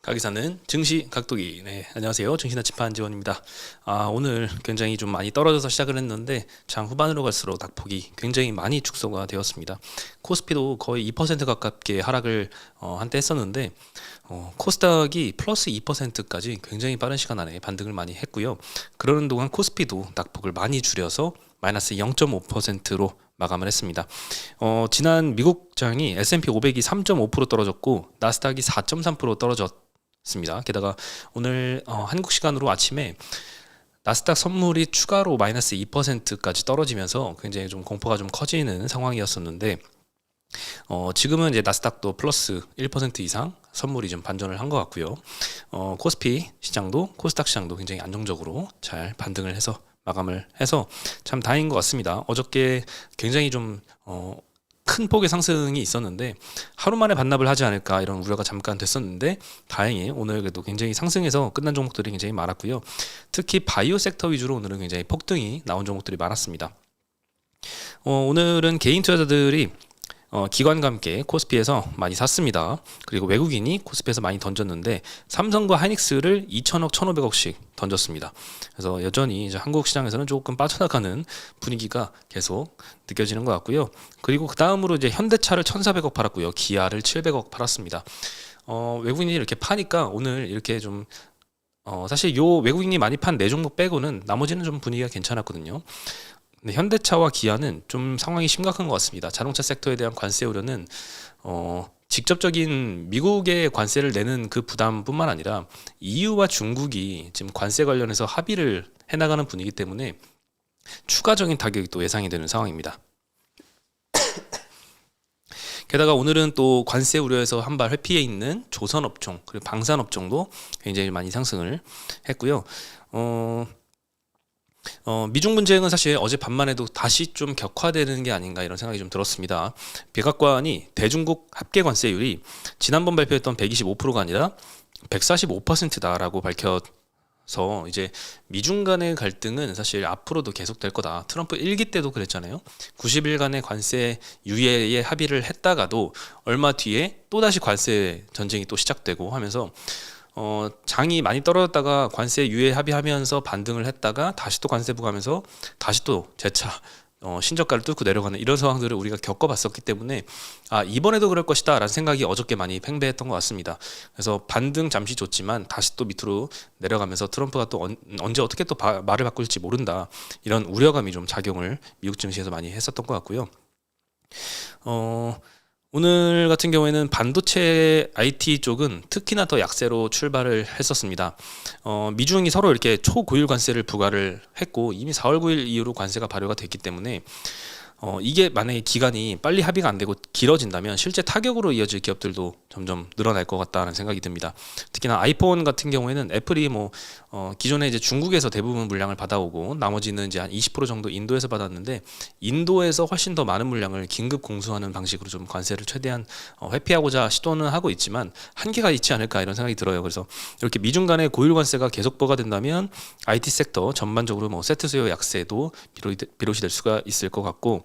각이 사는 증시 각도기. 네, 안녕하세요. 증시나치판 지원입니다. 오늘 굉장히 좀 많이 떨어져서 시작을 했는데 장 후반으로 갈수록 낙폭이 굉장히 많이 축소가 되었습니다. 코스피도 거의 2% 가깝게 하락을 한때 했었는데 코스닥이 플러스 2%까지 굉장히 빠른 시간 안에 반등을 많이 했고요. 그러는 동안 코스피도 낙폭을 많이 줄여서 마이너스 0.5%로 마감을 했습니다. 지난 미국 장이 S&P 500이 3.5% 떨어졌고 나스닥이 4.3% 떨어졌습니다. 게다가 오늘 한국 시간으로 아침에 나스닥 선물이 추가로 마이너스 2%까지 떨어지면서 굉장히 좀 공포가 좀 커지는 상황이었었는데 지금은 이제 나스닥도 플러스 1% 이상 선물이 좀 반전을 한 것 같고요. 코스피 시장도 코스닥 시장도 굉장히 안정적으로 잘 반등을 해서 마감을 해서 참 다행인 것 같습니다. 어저께 굉장히 좀 큰 폭의 상승이 있었는데 하루 만에 반납을 하지 않을까 이런 우려가 잠깐 됐었는데 다행히 오늘 그래도 굉장히 상승해서 끝난 종목들이 굉장히 많았고요. 특히 바이오 섹터 위주로 오늘은 굉장히 폭등이 나온 종목들이 많았습니다. 오늘은 개인 투자자들이 기관과 함께 코스피에서 많이 샀습니다. 그리고 외국인이 코스피에서 많이 던졌는데 삼성과 하이닉스를 2천억, 1,500억씩 던졌습니다. 그래서 여전히 이제 한국 시장에서는 조금 빠져나가는 분위기가 계속 느껴지는 것 같고요. 그리고 그 다음으로 이제 현대차를 1,400억 팔았고요. 기아를 700억 팔았습니다. 외국인이 이렇게 파니까 오늘 이렇게 좀 사실 요 외국인이 많이 판 네 종목 빼고는 나머지는 좀 분위기가 괜찮았거든요. 근데 현대차와 기아는 좀 상황이 심각한 것 같습니다. 자동차 섹터에 대한 관세 우려는 직접적인 미국의 관세를 내는 그 부담뿐만 아니라 EU와 중국이 지금 관세 관련해서 합의를 해나가는 분위기 때문에 추가적인 타격이 또 예상이 되는 상황입니다. 게다가 오늘은 또 관세 우려에서 한 발 회피해 있는 조선업종 그리고 방산업종도 굉장히 많이 상승을 했고요. 미중 분쟁은 사실 어젯밤만 해도 다시 좀 격화되는 게 아닌가 이런 생각이 좀 들었습니다. 백악관이 대중국 합계 관세율이 지난번 발표했던 125%가 아니라 145%다라고 밝혀서 이제 미중 간의 갈등은 사실 앞으로도 계속될 거다. 트럼프 1기 때도 그랬잖아요. 90일간의 관세 유예에 합의를 했다가도 얼마 뒤에 또다시 관세 전쟁이 또 시작되고 하면서 장이 많이 떨어졌다가 관세 유예 합의하면서 반등을 했다가 다시 또 관세 부과하면서 다시 또 재차 신저가를 뚫고 내려가는 이런 상황들을 우리가 겪어봤었기 때문에 이번에도 그럴 것이다 라는 생각이 어저께 많이 팽배했던 것 같습니다. 그래서 반등 잠시 줬지만 다시 또 밑으로 내려가면서 트럼프가 또 언제 어떻게 또 말을 바꿀지 모른다 이런 우려감이 좀 작용을 미국 증시에서 많이 했었던 것 같고요. 오늘 같은 경우에는 반도체 IT 쪽은 특히나 더 약세로 출발을 했었습니다. 미중이 서로 이렇게 초고율 관세를 부과를 했고 이미 4월 9일 이후로 관세가 발효가 됐기 때문에 이게 만약에 기간이 빨리 합의가 안 되고 길어진다면 실제 타격으로 이어질 기업들도 점점 늘어날 것 같다는 생각이 듭니다. 특히나 아이폰 같은 경우에는 애플이 기존에 이제 중국에서 대부분 물량을 받아오고 나머지는 이제 한 20% 정도 인도에서 받았는데 인도에서 훨씬 더 많은 물량을 긴급 공수하는 방식으로 좀 관세를 최대한 회피하고자 시도는 하고 있지만 한계가 있지 않을까 이런 생각이 들어요. 그래서 이렇게 미중 간의 고율 관세가 계속 부과된다면 IT 섹터 전반적으로 세트 수요 약세도 비롯이 될 수가 있을 것 같고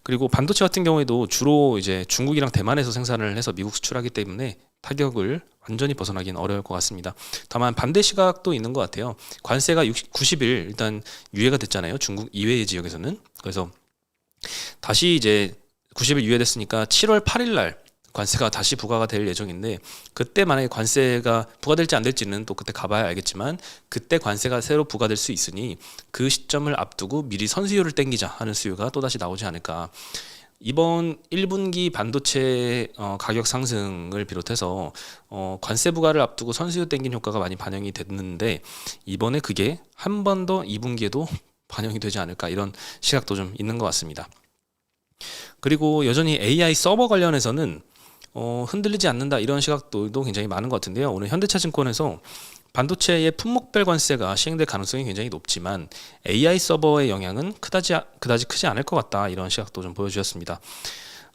그리고 반도체 같은 경우에도 주로 이제 중국이랑 대만에서 생산을 해서 미국 수출하기 때문에 타격을 완전히 벗어나기는 어려울 것 같습니다. 다만 반대 시각도 있는 것 같아요. 관세가 90일 일단 유예가 됐잖아요. 중국 이외의 지역에서는. 그래서 다시 이제 90일 유예됐으니까 7월 8일 날 관세가 다시 부과가 될 예정인데 그때 만약에 관세가 부과될지 안 될지는 또 그때 가봐야 알겠지만 그때 관세가 새로 부과될 수 있으니 그 시점을 앞두고 미리 선수요를 땡기자 하는 수요가 또다시 나오지 않을까. 이번 1분기 반도체 가격 상승을 비롯해서 관세 부과를 앞두고 선수요 땡긴 효과가 많이 반영이 됐는데 이번에 그게 한 번 더 2분기에도 반영이 되지 않을까 이런 시각도 좀 있는 것 같습니다. 그리고 여전히 AI 서버 관련해서는 흔들리지 않는다 이런 시각들도 굉장히 많은 것 같은데요. 오늘 현대차증권에서 반도체의 품목별 관세가 시행될 가능성이 굉장히 높지만 AI 서버의 영향은 그다지 크지 않을 것 같다 이런 시각도 좀 보여주셨습니다.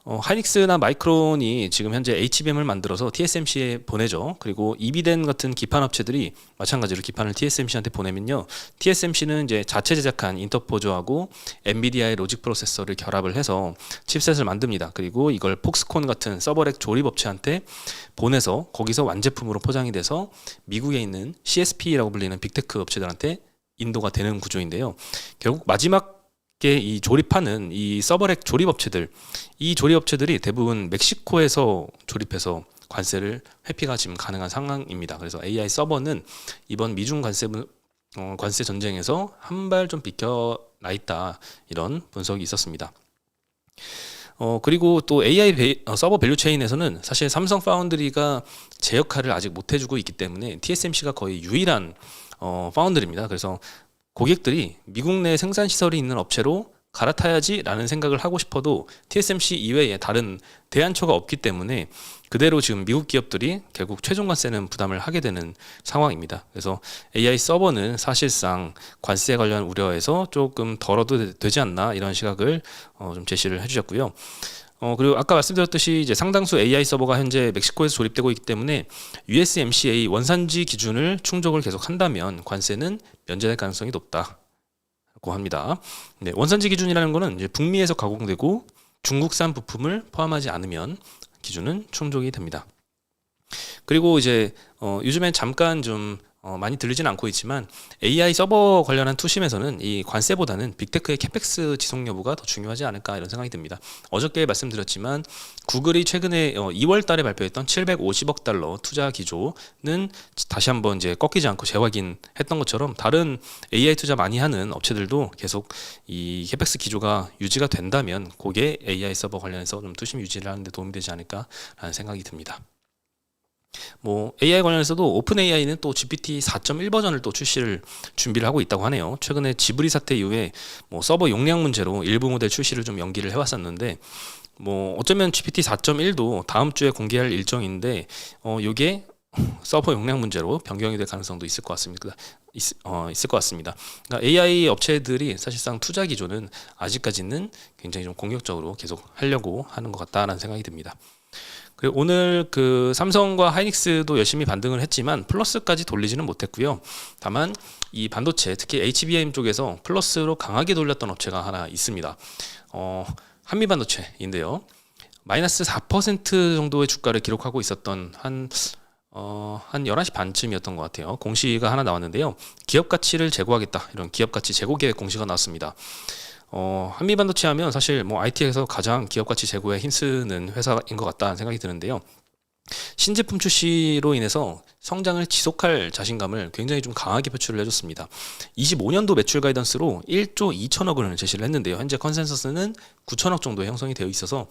하이닉스나 마이크론이 지금 현재 HBM을 만들어서 TSMC에 보내죠. 그리고 이비덴 같은 기판 업체들이 마찬가지로 기판을 TSMC한테 보내면요. TSMC는 이제 자체 제작한 인터포저하고 엔비디아의 로직 프로세서를 결합을 해서 칩셋을 만듭니다. 그리고 이걸 폭스콘 같은 서버렉 조립 업체한테 보내서 거기서 완제품으로 포장이 돼서 미국에 있는 CSP라고 불리는 빅테크 업체들한테 인도가 되는 구조인데요. 결국 마지막 이 조립하는 이 서버렉 조립 업체들, 이 조립 업체들이 대부분 멕시코에서 조립해서 관세를 회피가 지금 가능한 상황입니다. 그래서 AI 서버는 이번 미중 관세 전쟁에서 한 발 좀 비껴나 있다, 이런 분석이 있었습니다. 그리고 또 AI 서버 밸류 체인에서는 사실 삼성 파운드리가 제 역할을 아직 못 해주고 있기 때문에 TSMC가 거의 유일한 파운드리입니다. 그래서 고객들이 미국 내 생산 시설이 있는 업체로 갈아타야지라는 생각을 하고 싶어도 TSMC 이외에 다른 대안처가 없기 때문에 그대로 지금 미국 기업들이 결국 최종 관세는 부담을 하게 되는 상황입니다. 그래서 AI 서버는 사실상 관세 관련 우려에서 조금 덜어도 되지 않나, 이런 시각을 좀 제시를 해주셨고요. 그리고 아까 말씀드렸듯이 이제 상당수 AI 서버가 현재 멕시코에서 조립되고 있기 때문에 USMCA 원산지 기준을 충족을 계속 한다면 관세는 면제될 가능성이 높다고 합니다. 네, 원산지 기준이라는 것은 이제 북미에서 가공되고 중국산 부품을 포함하지 않으면 기준은 충족이 됩니다. 그리고 이제 요즘엔 잠깐 좀 많이 들리진 않고 있지만 AI 서버 관련한 투심에서는 이 관세보다는 빅테크의 캐펙스 지속 여부가 더 중요하지 않을까, 이런 생각이 듭니다. 어저께 말씀드렸지만 구글이 최근에 2월 달에 발표했던 750억 달러 투자 기조는 다시 한번 이제 꺾이지 않고 재확인했던 것처럼 다른 AI 투자 많이 하는 업체들도 계속 이 캐펙스 기조가 유지가 된다면 그게 AI 서버 관련해서 좀 투심 유지를 하는 데 도움이 되지 않을까라는 생각이 듭니다. AI 관련해서도 오픈 AI는 또 GPT 4.1 버전을 또 준비를 하고 있다고 하네요. 최근에 지브리 사태 이후에 서버 용량 문제로 일부 모델 출시를 좀 연기를 해왔었는데, 어쩌면 GPT 4.1도 다음 주에 공개할 일정인데, 이게 서버 용량 문제로 변경이 될 가능성도 있을 것 같습니다. 그러니까 AI 업체들이 사실상 투자 기조는 아직까지는 굉장히 좀 공격적으로 계속 하려고 하는 것 같다라는 생각이 듭니다. 그리고 오늘 그 삼성과 하이닉스도 열심히 반등을 했지만 플러스까지 돌리지는 못했고요. 다만 이 반도체, 특히 HBM 쪽에서 플러스로 강하게 돌렸던 업체가 하나 있습니다. 한미반도체인데요. 마이너스 4% 정도의 주가를 기록하고 있었던 한 11시 반쯤이었던 것 같아요. 공시가 하나 나왔는데요. 기업 가치를 제고하겠다, 이런 기업 가치 제고 계획 공시가 나왔습니다. 한미반도체 하면 사실 IT에서 가장 기업가치 제고에 힘쓰는 회사인 것 같다는 생각이 드는데요. 신제품 출시로 인해서 성장을 지속할 자신감을 굉장히 좀 강하게 표출을 해줬습니다. 25년도 매출 가이던스로 1조 2천억 원을 제시를 했는데요. 현재 컨센서스는 9천억 정도 형성이 되어 있어서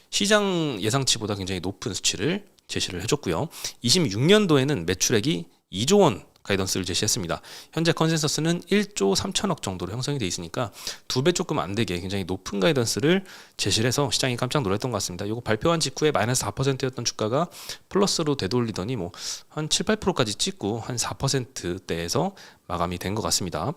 시장 예상치보다 굉장히 높은 수치를 제시를 해줬고요. 26년도에는 매출액이 2조 원 가이던스를 제시했습니다. 현재 컨센서스는 1조 3천억 정도로 형성이 되어 있으니까 2배 조금 안 되게 굉장히 높은 가이던스를 제시를 해서 시장이 깜짝 놀랐던 것 같습니다. 이거 발표한 직후에 마이너스 4%였던 주가가 플러스로 되돌리더니 한 7, 8%까지 찍고 한 4%대에서 마감이 된 것 같습니다.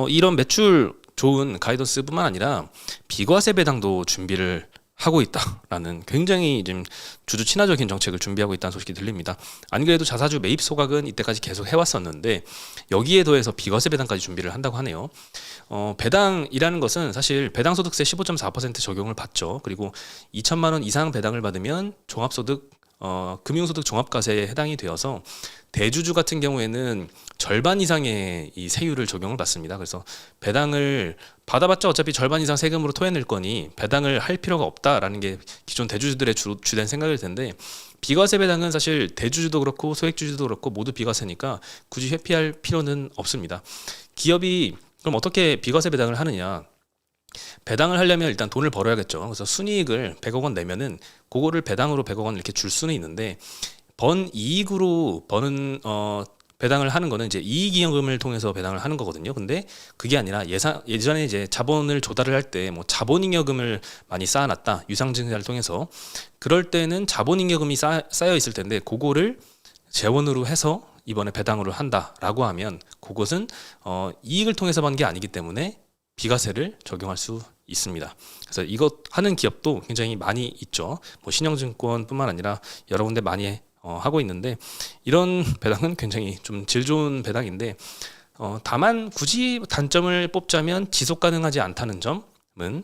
이런 매출 좋은 가이던스뿐만 아니라 비과세 배당도 준비를 하고 있다라는 굉장히 지금 주주 친화적인 정책을 준비하고 있다는 소식이 들립니다. 안 그래도 자사주 매입 소각은 이때까지 계속 해왔었는데 여기에 더해서 비과세 배당까지 준비를 한다고 하네요. 배당이라는 것은 사실 배당소득세 15.4% 적용을 받죠. 그리고 2천만 원 이상 배당을 받으면 종합소득 금융소득 종합과세에 해당이 되어서 대주주 같은 경우에는 절반 이상의 이 세율을 적용을 받습니다. 그래서 배당을 받아봤자 어차피 절반 이상 세금으로 토해낼 거니 배당을 할 필요가 없다라는 게 기존 대주주들의 주된 생각일 텐데, 비과세 배당은 사실 대주주도 그렇고 소액주주도 그렇고 모두 비과세니까 굳이 회피할 필요는 없습니다. 기업이 그럼 어떻게 비과세 배당을 하느냐? 배당을 하려면 일단 돈을 벌어야겠죠. 그래서 순이익을 100억 원 내면은 그거를 배당으로 100억 원 이렇게 줄 수는 있는데, 번 이익으로 버는 배당을 하는 거는 이제 이익이익금을 통해서 배당을 하는 거거든요. 근데 그게 아니라 예전에 이제 자본을 조달을 할 때 자본잉여금을 많이 쌓아놨다, 유상증자를 통해서. 그럴 때는 자본잉여금이 쌓여 있을 텐데 그거를 재원으로 해서 이번에 배당으로 한다라고 하면 그것은 이익을 통해서 번 게 아니기 때문에 비과세를 적용할 수 있습니다. 그래서 이것 하는 기업도 굉장히 많이 있죠. 뭐 신영증권뿐만 아니라 여러 군데 많이 하고 있는데, 이런 배당은 굉장히 좀 질 좋은 배당인데, 다만 굳이 단점을 뽑자면 지속 가능하지 않다는 점은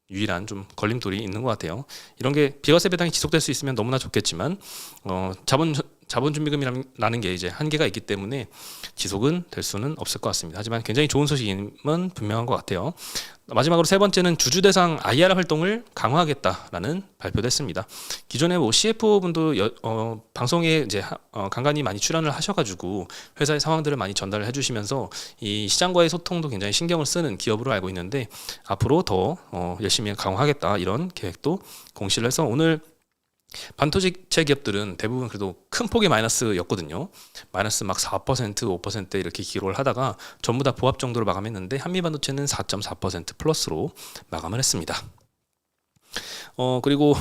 유일한 좀 걸림돌이 있는 것 같아요. 이런 게 비과세 배당이 지속될 수 있으면 너무나 좋겠지만, 자본준비금이라는 게 이제 한계가 있기 때문에 지속은 될 수는 없을 것 같습니다. 하지만 굉장히 좋은 소식임은 분명한 것 같아요. 마지막으로 세 번째는 주주 대상 IR 활동을 강화하겠다라는 발표도 했습니다. 기존에 뭐 CFO 분도 방송에 이제 간간히 많이 출연을 하셔가지고 회사의 상황들을 많이 전달을 해주시면서 이 시장과의 소통도 굉장히 신경을 쓰는 기업으로 알고 있는데, 앞으로 더 열심히 강화하겠다 이런 계획도 공시를 해서, 오늘 반도체 기업들은 대부분 그래도 큰 폭의 마이너스였거든요. 마이너스 막 4%, 5% 이렇게 기록을 하다가 전부 다 보합 정도로 마감했는데, 한미반도체는 4.4% 플러스로 마감을 했습니다. 그리고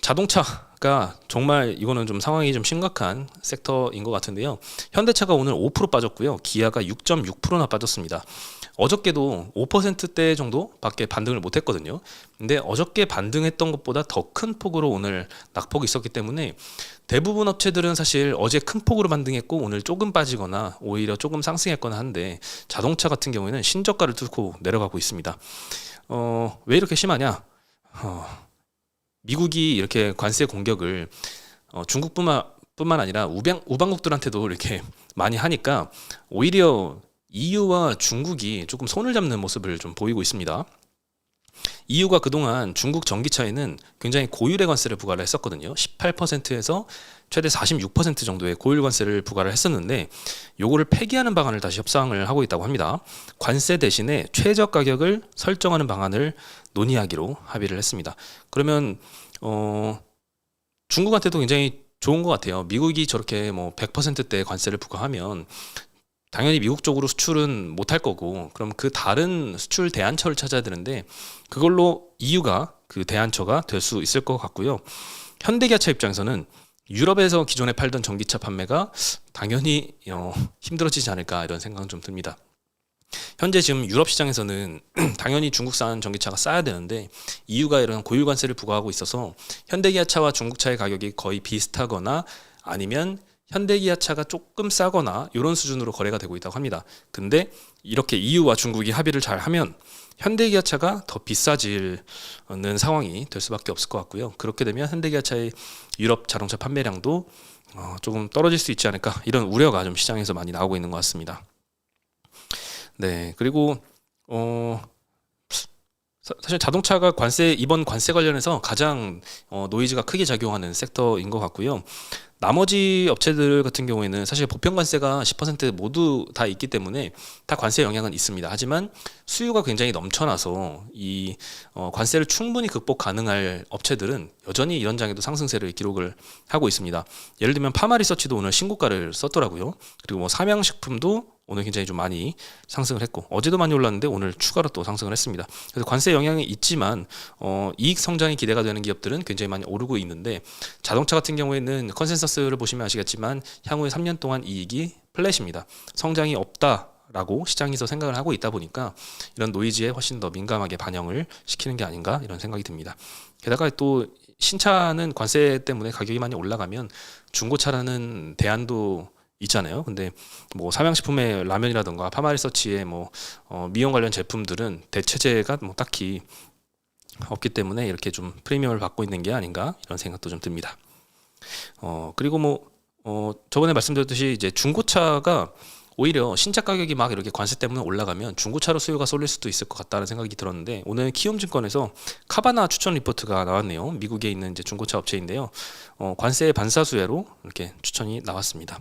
자동차가 정말 이거는 좀 상황이 좀 심각한 섹터인 것 같은데요. 현대차가 오늘 5% 빠졌고요. 기아가 6.6%나 빠졌습니다. 어저께도 5%대 정도밖에 반등을 못했거든요. 근데 어저께 반등했던 것보다 더 큰 폭으로 오늘 낙폭이 있었기 때문에 대부분 업체들은 사실 어제 큰 폭으로 반등했고 오늘 조금 빠지거나 오히려 조금 상승했거나 한데, 자동차 같은 경우에는 신저가를 뚫고 내려가고 있습니다. 왜 이렇게 심하냐? 미국이 이렇게 관세 공격을 중국뿐만 아니라 우방국들한테도 이렇게 많이 하니까 오히려 EU와 중국이 조금 손을 잡는 모습을 좀 보이고 있습니다. EU가 그동안 중국 전기차에는 굉장히 고율의 관세를 부과를 했었거든요. 18%에서 최대 46% 정도의 고율 관세를 부과를 했었는데, 요거를 폐기하는 방안을 다시 협상을 하고 있다고 합니다. 관세 대신에 최저 가격을 설정하는 방안을 논의하기로 합의를 했습니다. 그러면 중국한테도 굉장히 좋은 것 같아요. 미국이 저렇게 뭐 100%대 관세를 부과하면 당연히 미국 쪽으로 수출은 못할 거고, 그럼 그 다른 수출 대안처를 찾아야 되는데, 그걸로 EU가 그 대안처가 될 수 있을 것 같고요. 현대기아차 입장에서는 유럽에서 기존에 팔던 전기차 판매가 당연히 힘들어지지 않을까 이런 생각은 좀 듭니다. 현재 지금 유럽 시장에서는 당연히 중국산 전기차가 싸야 되는데, EU가 이런 고율 관세를 부과하고 있어서 현대기아차와 중국차의 가격이 거의 비슷하거나 아니면 현대기아차가 조금 싸거나 이런 수준으로 거래가 되고 있다고 합니다. 근데 이렇게 EU와 중국이 합의를 잘 하면 현대기아차가 더 비싸지는 상황이 될 수밖에 없을 것 같고요. 그렇게 되면 현대기아차의 유럽 자동차 판매량도 조금 떨어질 수 있지 않을까, 이런 우려가 좀 시장에서 많이 나오고 있는 것 같습니다. 네, 그리고 사실 자동차가 이번 관세 관련해서 가장 노이즈가 크게 작용하는 섹터인 것 같고요. 나머지 업체들 같은 경우에는 사실 보편 관세가 10% 모두 다 있기 때문에 다 관세 영향은 있습니다. 하지만 수요가 굉장히 넘쳐나서 이 관세를 충분히 극복 가능할 업체들은 여전히 이런 장에도 상승세를 기록을 하고 있습니다. 예를 들면 파마리서치도 오늘 신고가를 썼더라고요. 그리고 뭐 삼양식품도 오늘 굉장히 좀 많이 상승을 했고, 어제도 많이 올랐는데 오늘 추가로 또 상승을 했습니다. 그래서 관세 영향이 있지만 이익 성장이 기대가 되는 기업들은 굉장히 많이 오르고 있는데, 자동차 같은 경우에는 컨센서스를 보시면 아시겠지만 향후에 3년 동안 이익이 플랫입니다. 성장이 없다라고 시장에서 생각을 하고 있다 보니까 이런 노이즈에 훨씬 더 민감하게 반영을 시키는 게 아닌가 이런 생각이 듭니다. 게다가 또 신차는 관세 때문에 가격이 많이 올라가면 중고차라는 대안도 있잖아요. 근데 뭐 삼양식품의 라면이라든가 파마리서치의 뭐 미용 관련 제품들은 대체재가 뭐 딱히 없기 때문에 이렇게 좀 프리미엄을 받고 있는 게 아닌가 이런 생각도 좀 듭니다. 그리고 뭐 저번에 말씀드렸듯이 이제 중고차가 오히려 신차 가격이 막 이렇게 관세 때문에 올라가면 중고차로 수요가 쏠릴 수도 있을 것 같다는 생각이 들었는데, 오늘 키움증권에서 카바나 추천 리포트가 나왔네요. 미국에 있는 이제 중고차 업체인데요. 관세 반사수혜로 이렇게 추천이 나왔습니다.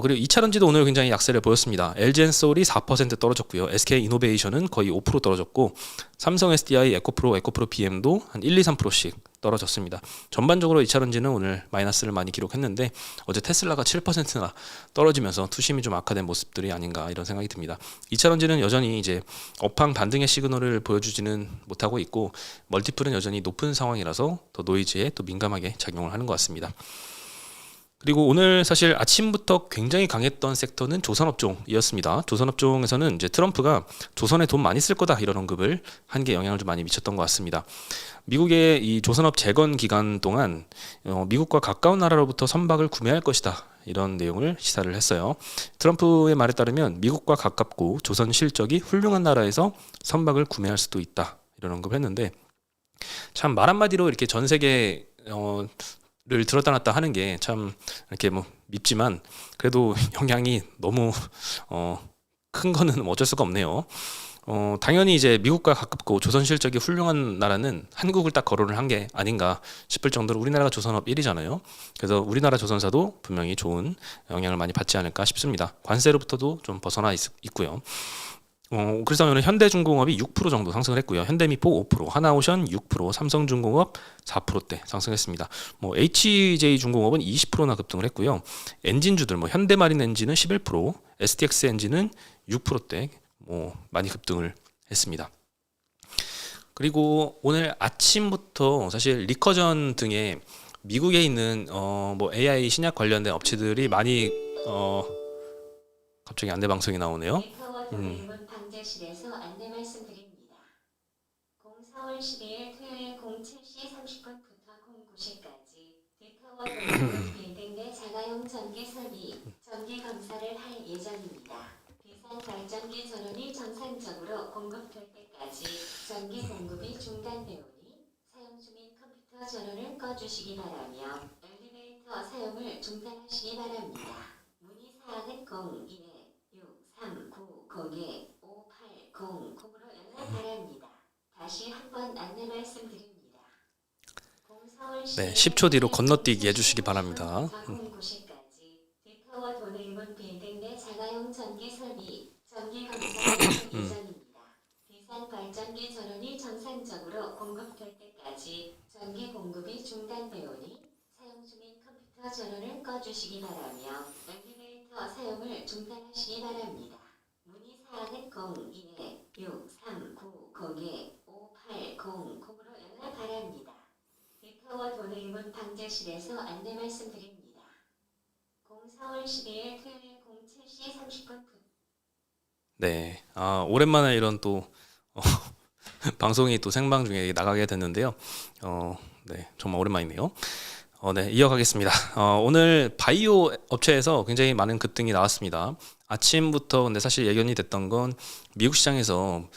그리고 2차전지도 오늘 굉장히 약세를 보였습니다. LG엔솔이 4% 떨어졌고요. SK이노베이션은 거의 5% 떨어졌고, 삼성 SDI, 에코프로 BM도 한 1, 2, 3%씩 떨어졌습니다. 전반적으로 2차전지는 오늘 마이너스를 많이 기록했는데, 어제 테슬라가 7%나 떨어지면서 투심이 좀 악화된 모습들이 아닌가 이런 생각이 듭니다. 2차전지는 여전히 이제 업황 반등의 시그널을 보여주지는 못하고 있고, 멀티플은 여전히 높은 상황이라서 더 노이즈에 또 민감하게 작용을 하는 것 같습니다. 그리고 오늘 사실 아침부터 굉장히 강했던 섹터는 조선업종이었습니다. 조선업종에서는 이제 트럼프가 조선에 돈 많이 쓸 거다 이런 언급을 한 게 영향을 좀 많이 미쳤던 것 같습니다. 미국의 이 조선업 재건 기간 동안 미국과 가까운 나라로부터 선박을 구매할 것이다. 이런 내용을 시사를 했어요. 트럼프의 말에 따르면 미국과 가깝고 조선 실적이 훌륭한 나라에서 선박을 구매할 수도 있다. 이런 언급을 했는데 참 말 한마디로 이렇게 전 세계 를 들었다 놨다 하는 게 참 이렇게 뭐 밉지만 그래도 영향이 너무 큰 거는 어쩔 수가 없네요. 당연히 이제 미국과 가깝고 조선 실적이 훌륭한 나라는 한국을 딱 거론을 한 게 아닌가 싶을 정도로 우리나라가 조선업 1위잖아요. 그래서 우리나라 조선사도 분명히 좋은 영향을 많이 받지 않을까 싶습니다. 관세로부터도 좀 벗어나 있고요. 그래서 오늘 현대중공업이 6% 정도 상승을 했고요. 현대미포 5%, 하나오션 6%, 삼성중공업 4%대 상승했습니다. 뭐 HJ중공업은 20%나 급등을 했고요. 엔진주들 뭐 현대마린 엔진은 11%, STX 엔진은 6%대 뭐 많이 급등을 했습니다. 그리고 오늘 아침부터 사실 리커전 등의 미국에 있는 뭐 AI 신약 관련된 업체들이 많이 갑자기 안내 방송이 나오네요. 방제실에서 안내 말씀드립니다. 04월 12일 토요일 07시 30분부터 09시까지 디타워 빌딩 내 자가용 전기 설비, 전기 검사를 할 예정입니다. 비상 발전기 전원이 정상적으로 공급될 때까지 전기 공급이 중단되오니 사용 중인 컴퓨터 전원을 꺼주시기 바라며 엘리베이터 사용을 중단하시기 바랍니다. 문의 사항은 02-6390-5800으로 연락 바랍니다. 다시 한번 안내 말씀드립니다. 네, 10초 뒤로 건너뛰기 해주시기 바랍니다. 디타워 도내문 빌딩 내 자가용 전기 설비, 전기 검사를 예정입니다. 비상 발전기 전원이 정상적으로 공급될 때까지 전기 공급이 중단되오니 사용 중인 컴퓨터 전원을 꺼주시기 바라며 엘리베이터 사용을 중단하시기 바랍니다. 문의 사항은 02-6390-5800으로 연락 바랍니다. 디타워 도내문 방제실에서 안내 말씀드립니다. 04월 12일 토요일 07시 30분. 네, 오랜만에 이런 또 방송이 또 생방 중에 나가게 됐는데요. 네, 정말 오랜만이네요. 네, 이어가겠습니다. 오늘 바이오 업체에서 굉장히 많은 급등이 나왔습니다. 아침부터 근데 사실 예견이 됐던 건 미국 시장에서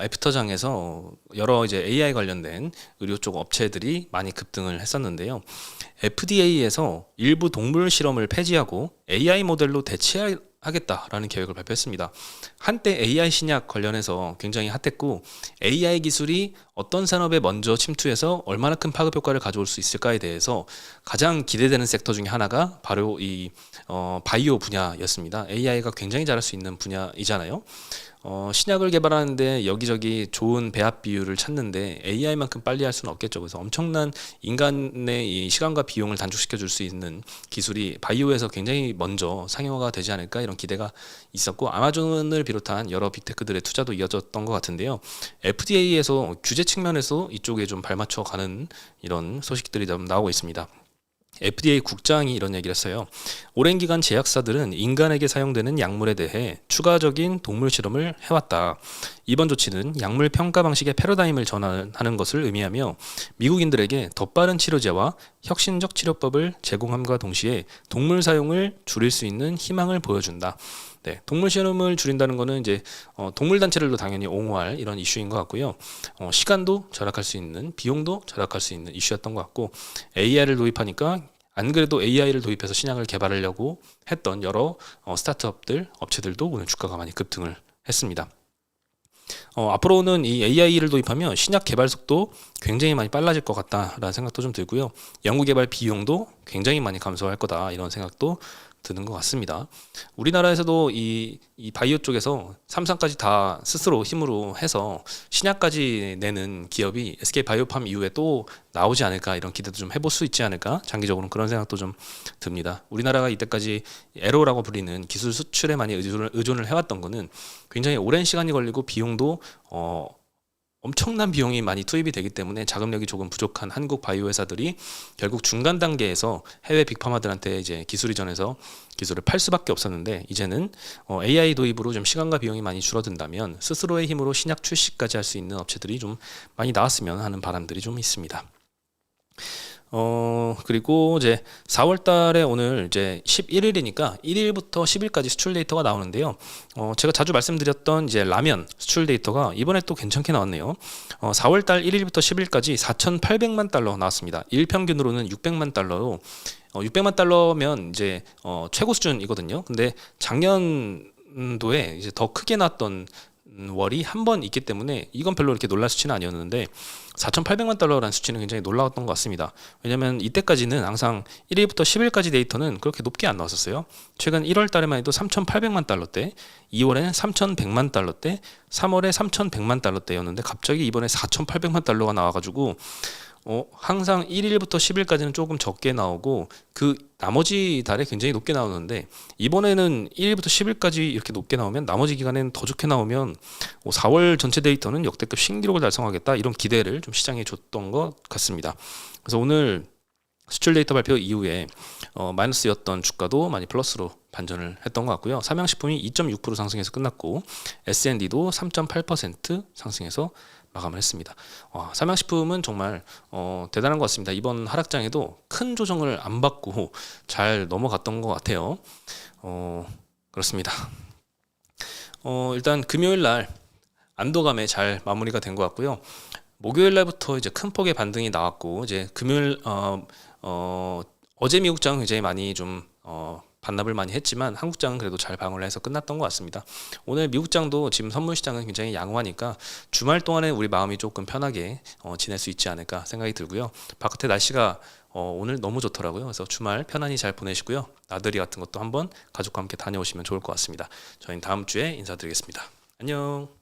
애프터장에서 여러 이제 AI 관련된 의료 쪽 업체들이 많이 급등을 했었는데요. FDA에서 일부 동물 실험을 폐지하고 AI 모델로 대체하겠다라는 계획을 발표했습니다. 한때 AI 신약 관련해서 굉장히 핫했고 AI 기술이 어떤 산업에 먼저 침투해서 얼마나 큰 파급 효과를 가져올 수 있을까에 대해서 가장 기대되는 섹터 중에 하나가 바로 이 바이오 분야였습니다. AI가 굉장히 잘할 수 있는 분야이잖아요. 신약을 개발하는데 여기저기 좋은 배합 비율을 찾는데 AI만큼 빨리 할 수는 없겠죠. 그래서 엄청난 인간의 이 시간과 비용을 단축시켜 줄 수 있는 기술이 바이오에서 굉장히 먼저 상용화가 되지 않을까 이런 기대가 있었고 아마존을 비롯한 여러 빅테크들의 투자도 이어졌던 것 같은데요. FDA에서 규제 측면에서 이쪽에 좀 발맞춰 가는 이런 소식들이 좀 나오고 있습니다. FDA 국장이 이런 얘기를 했어요. 오랜 기간 제약사들은 인간에게 사용되는 약물에 대해 추가적인 동물 실험을 해왔다. 이번 조치는 약물 평가 방식의 패러다임을 전환하는 것을 의미하며 미국인들에게 더 빠른 치료제와 혁신적 치료법을 제공함과 동시에 동물 사용을 줄일 수 있는 희망을 보여준다. 네, 동물 실험을 줄인다는 거는 이제 동물 단체들도 당연히 옹호할 이런 이슈인 것 같고요. 시간도 절약할 수 있는, 비용도 절약할 수 있는 이슈였던 것 같고 AI를 도입하니까 안 그래도 AI를 도입해서 신약을 개발하려고 했던 여러 스타트업들, 업체들도 오늘 주가가 많이 급등을 했습니다. 앞으로는 이 AI를 도입하면 신약 개발 속도 굉장히 많이 빨라질 것 같다라는 생각도 좀 들고요. 연구 개발 비용도 굉장히 많이 감소할 거다 이런 생각도 드는 것 같습니다. 우리나라에서도 이 바이오 쪽에서 삼상까지 다 스스로 힘으로 해서 신약까지 내는 기업이 SK 바이오팜 이후에 또 나오지 않을까 이런 기대도 좀 해볼 수 있지 않을까 장기적으로는 그런 생각도 좀 듭니다. 우리나라가 이때까지 에로라고 불리는 기술 수출에 많이 의존을 해왔던 거는 굉장히 오랜 시간이 걸리고 비용도 엄청난 비용이 많이 투입이 되기 때문에 자금력이 조금 부족한 한국 바이오 회사들이 결국 중간 단계에서 해외 빅파마들한테 이제 기술 이전해서 기술을 팔 수밖에 없었는데, 이제는 AI 도입으로 좀 시간과 비용이 많이 줄어든다면 스스로의 힘으로 신약 출시까지 할 수 있는 업체들이 좀 많이 나왔으면 하는 바람들이 좀 있습니다. 그리고 이제 4월 달에 오늘 이제 11일이니까 1일부터 10일까지 수출 데이터가 나오는데요. 제가 자주 말씀드렸던 이제 라면 수출 데이터가 이번에 또 괜찮게 나왔네요. 4월 달 1일부터 10일까지 4,800만 달러 나왔습니다. 일 평균으로는 600만 달러로 600만 달러면 이제 최고 수준이거든요. 근데 작년도에 이제 더 크게 나왔던 월이 한 번 있기 때문에 이건 별로 이렇게 놀랄 수치는 아니었는데 4,800만 달러라는 수치는 굉장히 놀라웠던 것 같습니다. 왜냐하면 이때까지는 항상 1일부터 10일까지 데이터는 그렇게 높게 안 나왔었어요. 최근 1월 달에만 해도 3,800만 달러대, 2월에는 3,100만 달러대, 3월에 3,100만 달러대였는데 갑자기 이번에 4,800만 달러가 나와가지고 항상 1일부터 10일까지는 조금 적게 나오고 그 나머지 달에 굉장히 높게 나오는데, 이번에는 1일부터 10일까지 이렇게 높게 나오면 나머지 기간에는 더 좋게 나오면 4월 전체 데이터는 역대급 신기록을 달성하겠다, 이런 기대를 좀 시장에 줬던 것 같습니다. 그래서 오늘 수출 데이터 발표 이후에 마이너스였던 주가도 많이 플러스로 반전을 했던 것 같고요. 삼양식품이 2.6% 상승해서 끝났고 S&D도 3.8% 상승해서 마감을 했습니다. 삼양식품은 정말 대단한 것 같습니다. 이번 하락장에도 큰 조정을 안 받고 잘 넘어갔던 것 같아요. 그렇습니다. 일단 금요일 날 안도감에 잘 마무리가 된 것 같고요. 목요일 날부터 이제 큰 폭의 반등이 나왔고, 이제 금요일 어제 미국장은 굉장히 많이 좀 반납을 많이 했지만 한국장은 그래도 잘 방어를 해서 끝났던 것 같습니다. 오늘 미국장도 지금 선물 시장은 굉장히 양호하니까 주말 동안에 우리 마음이 조금 편하게 지낼 수 있지 않을까 생각이 들고요. 바깥에 날씨가 오늘 너무 좋더라고요. 그래서 주말 편안히 잘 보내시고요. 나들이 같은 것도 한번 가족과 함께 다녀오시면 좋을 것 같습니다. 저희는 다음 주에 인사드리겠습니다. 안녕.